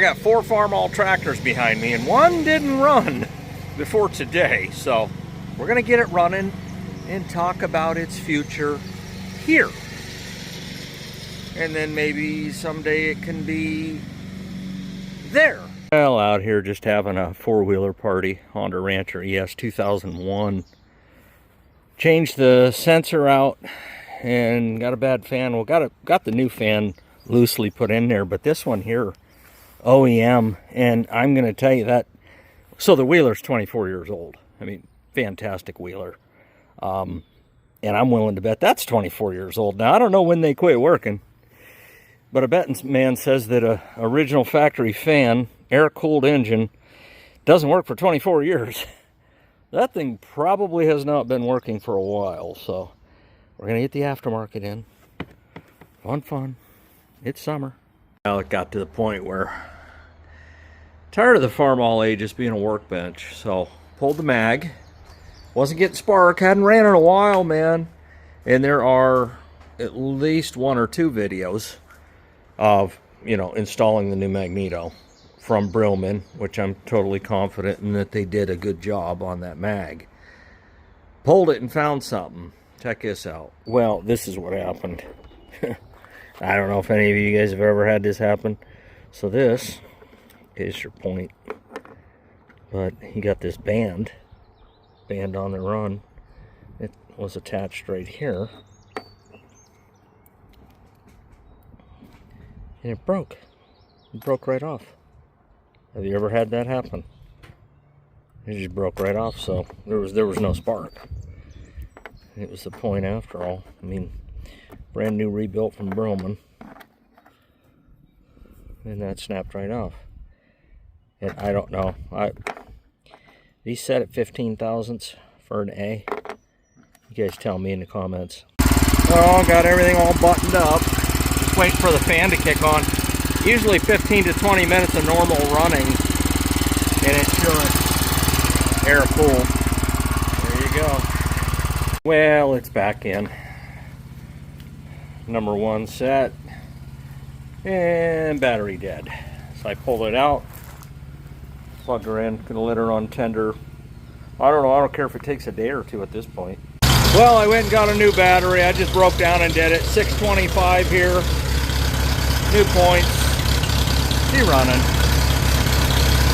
got 4 Farmall tractors behind me, and one didn't run before today. So we're gonna get it running and talk about its future here. And then maybe someday it can be there. Well, out here just having a 4-wheeler party, Honda Rancher ES 2001. Changed the sensor out and got a bad fan. Well, got the new fan loosely put in there, but this one here, OEM, and I'm going to tell you that, so the wheeler's 24 years old. I mean, fantastic wheeler. And I'm willing to bet that's 24 years old. Now, I don't know when they quit working, but a betting man says that a original factory fan, air-cooled engine, doesn't work for 24 years. That thing probably has not been working for a while, so we're going to get the aftermarket in. Fun. It's summer. Well, it got to the point where tired of the Farmall A just being a workbench, so pulled the mag. Wasn't getting spark, hadn't ran in a while, man. And there are at least 1 or 2 videos of, you know, installing the new magneto from Brillman, which I'm totally confident in that they did a good job on that mag. Pulled it and found something. Check this out. Well, this is what happened. I don't know if any of you guys have ever had this happen. So this is your point. But you got this band on the run. It was attached right here. And it broke. It broke right off. Have you ever had that happen? It just broke right off, so there was no spark. It was the point after all. I mean, brand new rebuilt from Brillman. And that snapped right off. And I don't know. These set at 15 thousandths for an A. You guys tell me in the comments. Well, got everything all buttoned up. Just waiting for the fan to kick on. Usually 15 to 20 minutes of normal running. And it's sure air cooled. There you go. Well, it's back in. Number 1 set. And battery dead. So I pulled it out. Plug her in. Gonna let her on tender. I don't know. I don't care if it takes a day or 2 at this point. Well, I went and got a new battery. I just broke down and did it. 625 here. New points. Be running.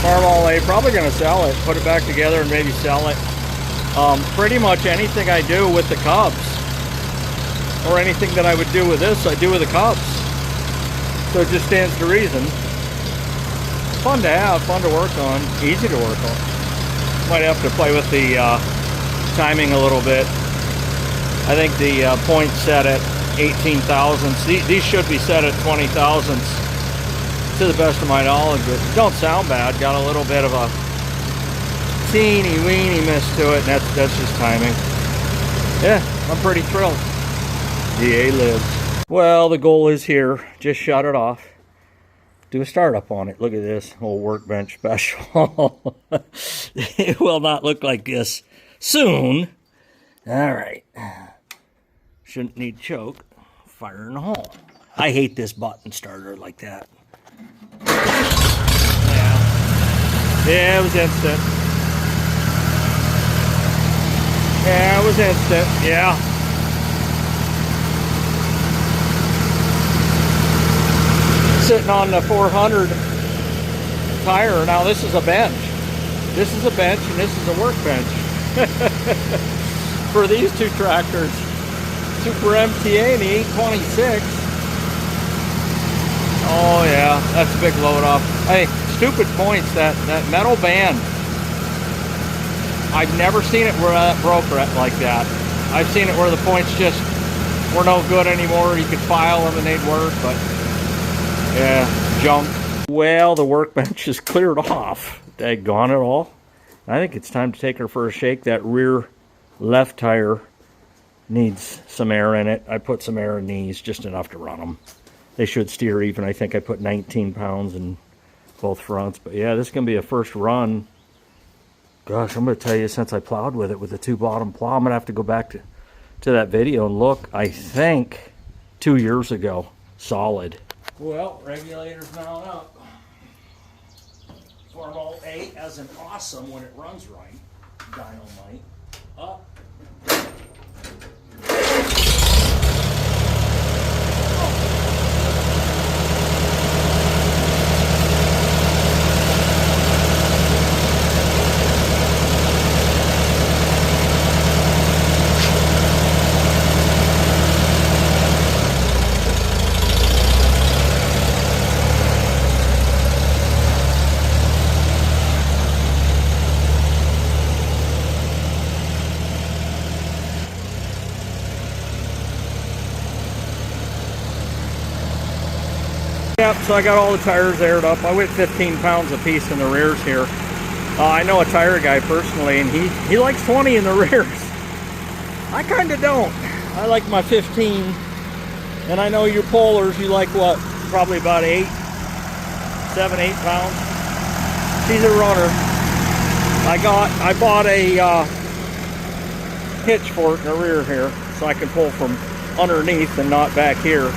Farmall A. Probably gonna sell it. Put it back together and maybe sell it. Pretty much anything I do with the Cubs, or anything that I would do with this, I do with the Cubs. So it just stands to reason. Fun to have, fun to work on, easy to work on. Might have to play with the timing a little bit. I think the point's set at 18 thousandths. These should be set at 20 thousandths, to the best of my knowledge. But don't sound bad. Got a little bit of a teeny weeny miss to it, and that's just timing. Yeah, I'm pretty thrilled. The A lives. Well, the goal is here. Just shut it off. Do a startup on it. Look at this whole workbench special. It will not look like this soon. All right. Shouldn't need choke. Fire in the hole. I hate this button starter like that. Yeah, it was instant. Yeah, it was instant. Yeah. Sitting on the 400 tire. Now this is a bench. This is a bench and this is a workbench. For these 2 tractors. Super MTA and the 826. Oh yeah, that's a big load off. Hey, stupid points, that metal band. I've never seen it where that broke like that. I've seen it where the points just were no good anymore. You could file them and they'd work, but yeah, junk. Well, the workbench is cleared off. Daggone it all. I think it's time to take her for a shake. That rear left tire needs some air in it. I put some air in these, just enough to run them. They should steer even. I think I put 19 pounds in both fronts. But yeah, this is going to be a first run. Gosh, I'm going to tell you, since I plowed with it with the 2 bottom plow, I'm going to have to go back to that video and look. I think 2 years ago, solid. Well, regulator's mounted up. A as in awesome when it runs right. Dynamite. Up. Yep, so I got all the tires aired up. I went 15 pounds a piece in the rears here. I know a tire guy personally, and he likes 20 in the rears. I kind of don't. I like my 15. And I know you Polars, you like what? Probably about 7, 8 pounds. She's a runner. I bought a hitch for it in the rear here, so I can pull from underneath and not back here.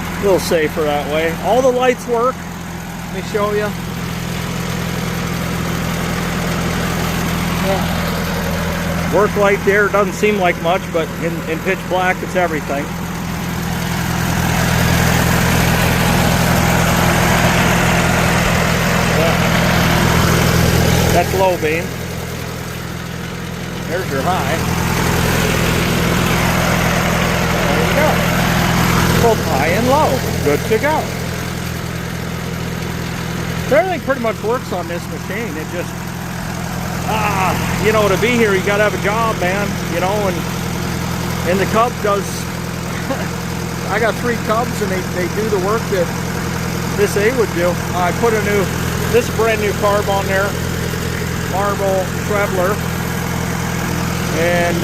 A little safer that way. All the lights work. Let me show you. Yeah. Work light there. Doesn't seem like much, but in pitch black, it's everything. Yeah. That's low beam. There's your high. There you go. Both high and low. Good to go. Everything pretty much works on this machine. It just, you know, to be here, you got to have a job, man. You know, and the Cub does. I got 3 Cubs, and they do the work that this A would do. I put this brand new carb on there, Marble Traveler, and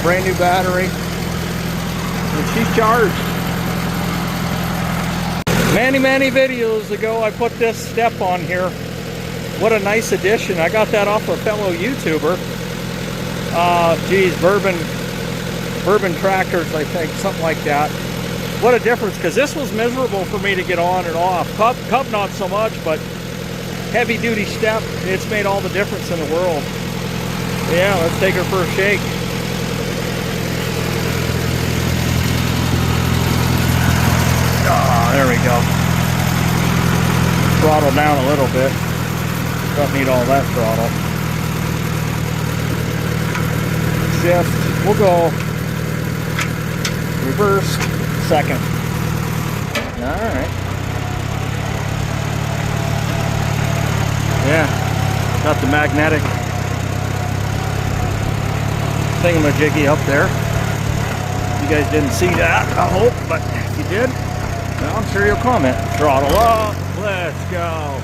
brand new battery, and she's charged. Many videos ago I put this step on here. What a nice addition. I got that off a fellow YouTuber. Geez, Bourbon Tractors, I think, something like that. What a difference, because this was miserable for me to get on and off. Cub not so much, but heavy duty step, it's made all the difference in the world. Yeah, let's take her for a shake. There we go. Throttle down a little bit. Don't need all that throttle. Shift. We'll go reverse, second. Alright. Yeah. Got the magnetic thingamajiggy up there. You guys didn't see that, I hope, but if you did, well, I'm sure you'll comment. Throttle up, let's go.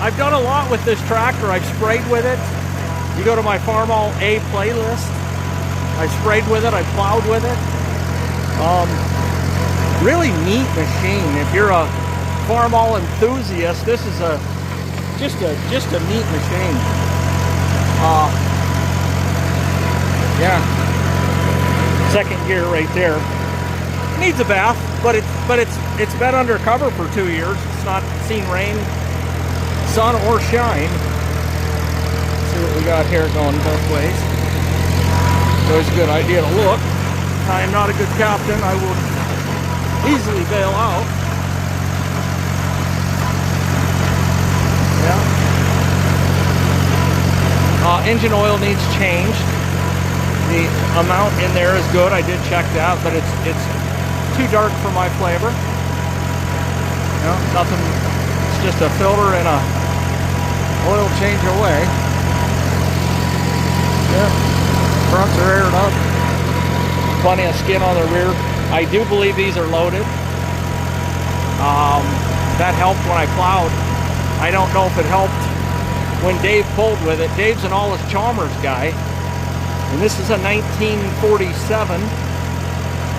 I've done a lot with this tractor. I've sprayed with it. You go to my Farmall A playlist. I sprayed with it, I plowed with it. Really neat machine. If you're a Farmall enthusiast, this is just a neat machine. Yeah. Second gear right there. Needs a bath, but it's been undercover for 2 years. It's not seen rain, sun, or shine. Let's see what we got here going both ways. It's always a good idea to look. I am not a good captain. I will easily bail out. Yeah. Engine oil needs changed. The amount in there is good. I did check that, but it's too dark for my flavor. No, nothing. It's just a filter and a oil change away. Yeah, fronts are aired up. Plenty of skin on the rear. I do believe these are loaded. That helped when I plowed. I don't know if it helped when Dave pulled with it. Dave's an Allis-Chalmers guy, and this is a 1947.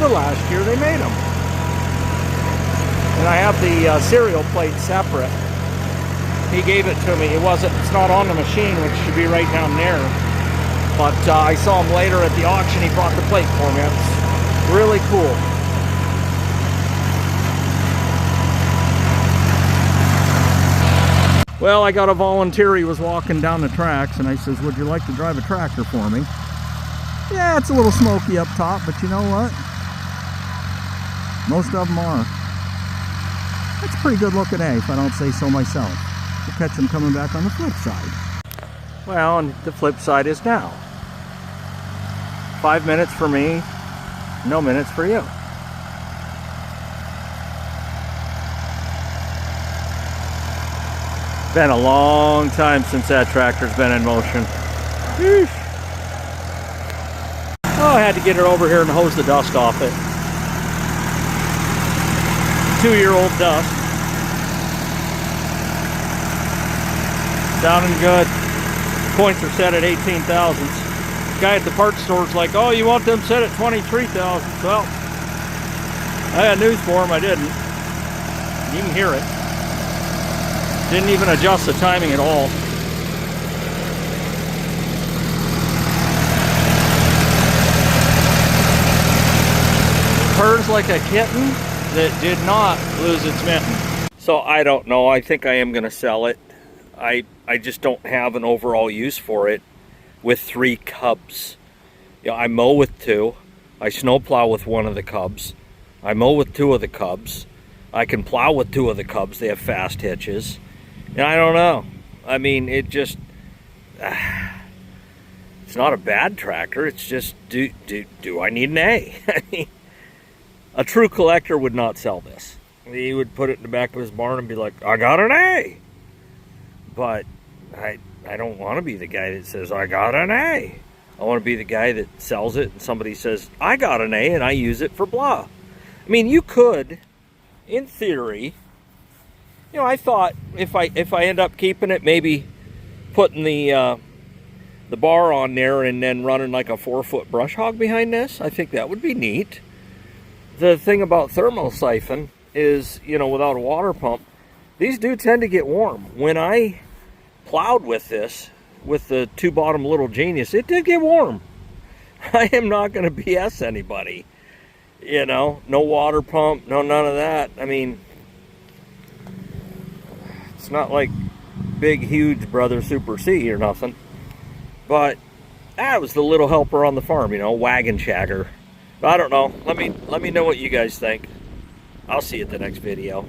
The last year they made them. And I have the serial plate separate. He gave it to me. It's not on the machine, which should be right down there. But I saw him later at the auction. He brought the plate for me. It's really cool. Well, I got a volunteer. He was walking down the tracks, and I says, would you like to drive a tractor for me? Yeah, it's a little smoky up top, but you know what? Most of them are. That's a pretty good looking A, if I don't say so myself. We'll catch them coming back on the flip side. Well, and the flip side is now. 5 minutes for me, no minutes for you. Been a long time since that tractor's been in motion. Sheesh. Oh, I had to get it over here and hose the dust off it. 2-year-old dust. Sounding good. Points are set at 18 thousandths. Guy at the parts store's like, oh, you want them set at 23 thousandths? Well, I had news for him. I didn't. You can hear it. Didn't even adjust the timing at all. Purrs like a kitten that did not lose its mitten. So I don't know. I think I am going to sell it. I just don't have an overall use for it with 3 cubs. You know, I mow with 2. I snowplow with 1 of the cubs. I mow with 2 of the cubs. I can plow with 2 of the cubs. They have fast hitches. And I don't know. I mean, it just... it's not a bad tractor. It's just, do I need an A? I mean, a true collector would not sell this. He would put it in the back of his barn and be like, I got an A. But I don't want to be the guy that says, I got an A. I want to be the guy that sells it and somebody says, I got an A and I use it for blah. I mean, you could, in theory, you know, I thought if I end up keeping it, maybe putting the bar on there and then running like a 4-foot brush hog behind this, I think that would be neat. The thing about thermosiphon is, you know, without a water pump, these do tend to get warm. When I plowed with this, with the 2-bottom Little Genius, it did get warm. I am not going to BS anybody. You know, no water pump, no none of that. I mean, it's not like big, huge Brother Super C or nothing. But that was the little helper on the farm, you know, wagon shagger. But I don't know. Let me know what you guys think. I'll see you at the next video.